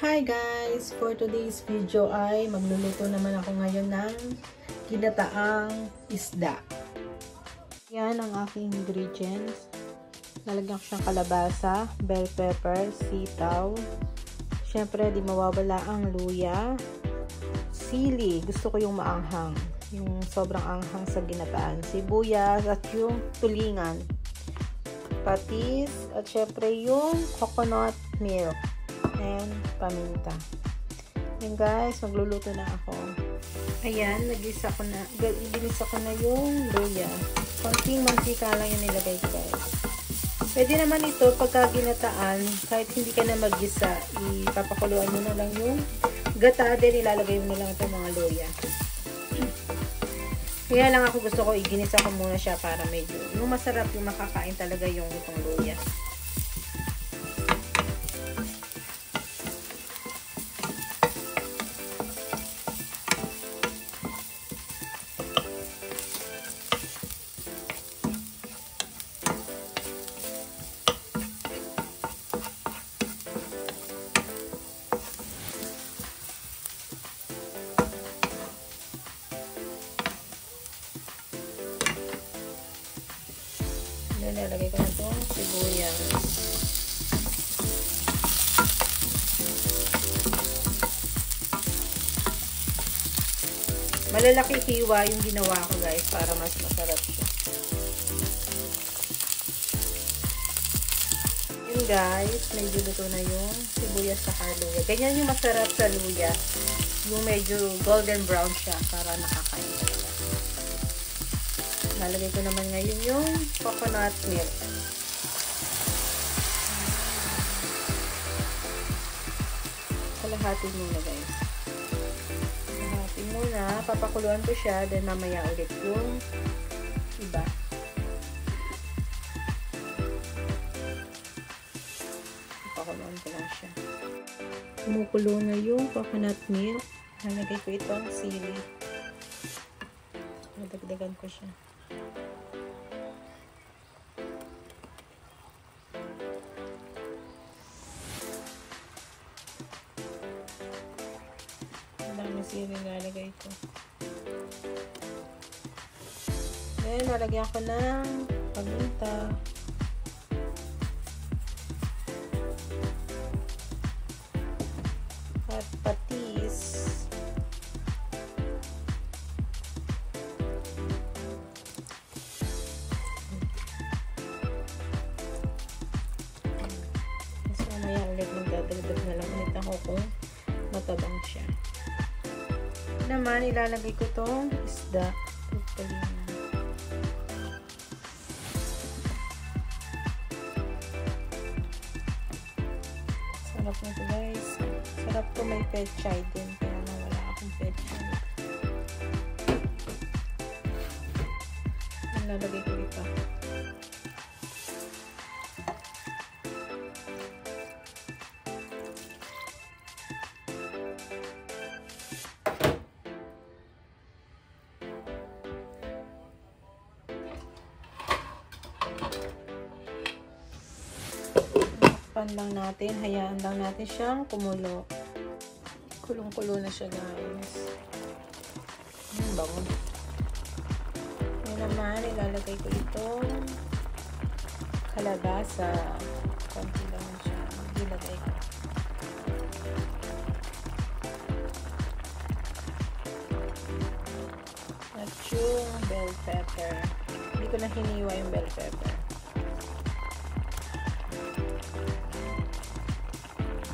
Hi guys! For today's video ay magluluto naman ako ngayon ng ginataang isda. Yan ang aking ingredients. Lalagyan ko siyang kalabasa, bell pepper, sitaw. Siyempre di mawawala ang luya. Sili, gusto ko yung maanghang. Yung sobrang anghang sa ginataan. Sibuyas at yung tulingan. Patis at siyempre yung coconut milk. And paminta. Yan guys, magluluto na ako. Ayan, nagisa ko na yung luya. Konting mantika lang yung nilagay ko guys. Pwede naman ito pagka ginataan, kahit hindi ka na maggisa, ipapakuluan mo na lang yung gata, din ilalagay mo na lang itong mga luya. Kaya lang ako gusto ko iginisa ko muna siya para medyo yung masarap yung makakain talaga yung itong luya. Nilalagay ko na itong sibuyas. Malalaki hiwa yung ginawa ko guys para mas masarap siya. Yun guys, medyo luto na yung sibuyas sa luya. Ganyan yung masarap sa luya. Yung medyo golden brown siya para nakakain talaga. Lalagay ko naman ngayon yung coconut milk. Kalahati muna guys. Kalahati muna. Papakuluan ko siya. Then mamaya ulit yung iba. Papakuluan ko lang siya. Kumukulo na yung coconut milk. Lalagay ko itong sili. Nadagdagan ko siya. Sili lalagay ko. Then, lalagyan ko ng paminta. At patis. Mas mamaya ulit magdadagdag na lang ulit ako kung matabang siya. Naman ilalagay ko tong isda. Sarap nito guys. Sarap to, may pechay din. Kaya wala akong pechay. Ilalagay ko ito. Lang natin, hayaan lang natin siyang kumulo. Kulong-kulo na siya guys. Bango. Ngayon naman, ilalagay ko itong kalabasa. Konti lang siya. Ilagay ko. At yung bell pepper. Hindi ko na hiniwa yung bell pepper.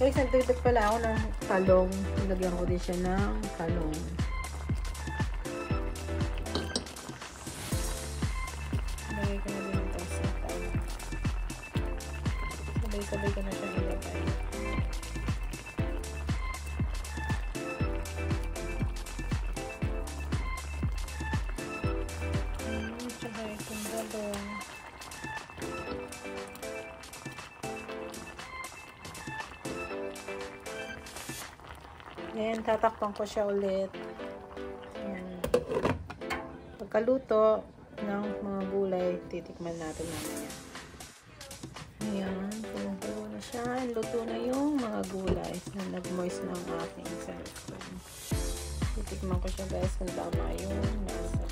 Guys, nagdagdag pala ako ng talong. Nilagyan ko din siya ng talong. Ilagay ko na din ito sa talong. Sabay-sabay ko na siya ilagay. Tsaka itong talong. Ayan, tatakpan ko siya ulit. Ayan. Pagkaluto ng mga gulay, titikman natin mamaya. Ayan, tulong-tulo na siya. Ayan, luto na yung mga gulay na nag-moist na ang aking cellphone. Titikman ko siya guys kung tama yung lasa.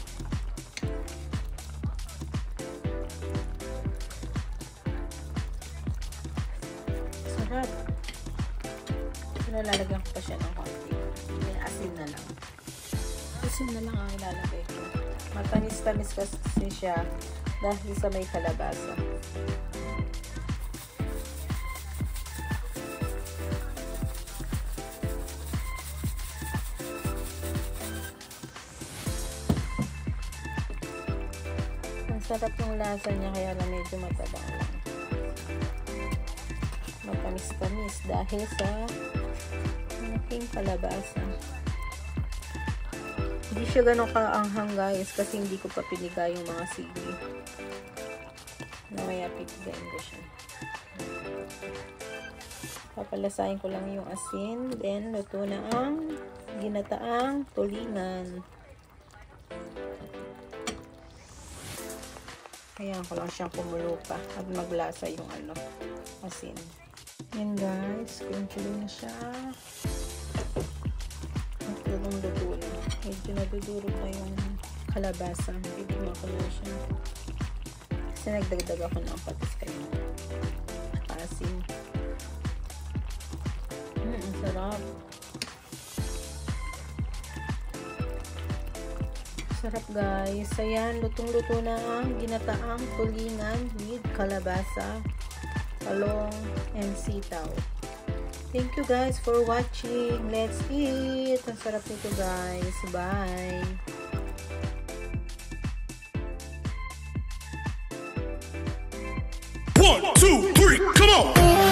Sarap. Lalagyan ko pa siya ng konti. Asin na lang. Asin na lang ang ilalagay ko. Matamis-tamis kasi siya dahil sa may kalabasa. Ang sarap yung lasa niya kaya lang medyo matabang lang. Matamis-tamis dahil sa malaking kalabasa. Hindi siya ganun kaanghang guys kasi hindi ko pa piniga yung mga sili. Namaya pipigain ko siya. Papalasahin ko lang yung asin. Then luto na ang ginataang tulingan. Kaya ko lang siyang kumulo pa at maglasa yung asin. Yan guys, kuntulo na siya. Luto na. Medyo nadudurog na yung kalabasa. Bibigyan ko na siya. Kasi nagdagdag ako ng patis kayo. Asin. Ang sarap. Sarap guys. Ayan, lutong-luto na ang ginataang tulingan with kalabasa, talong, and sitaw. Thank you guys for watching. Let's eat. Ang sarap nito guys. Bye. 1, 2, 3, come on!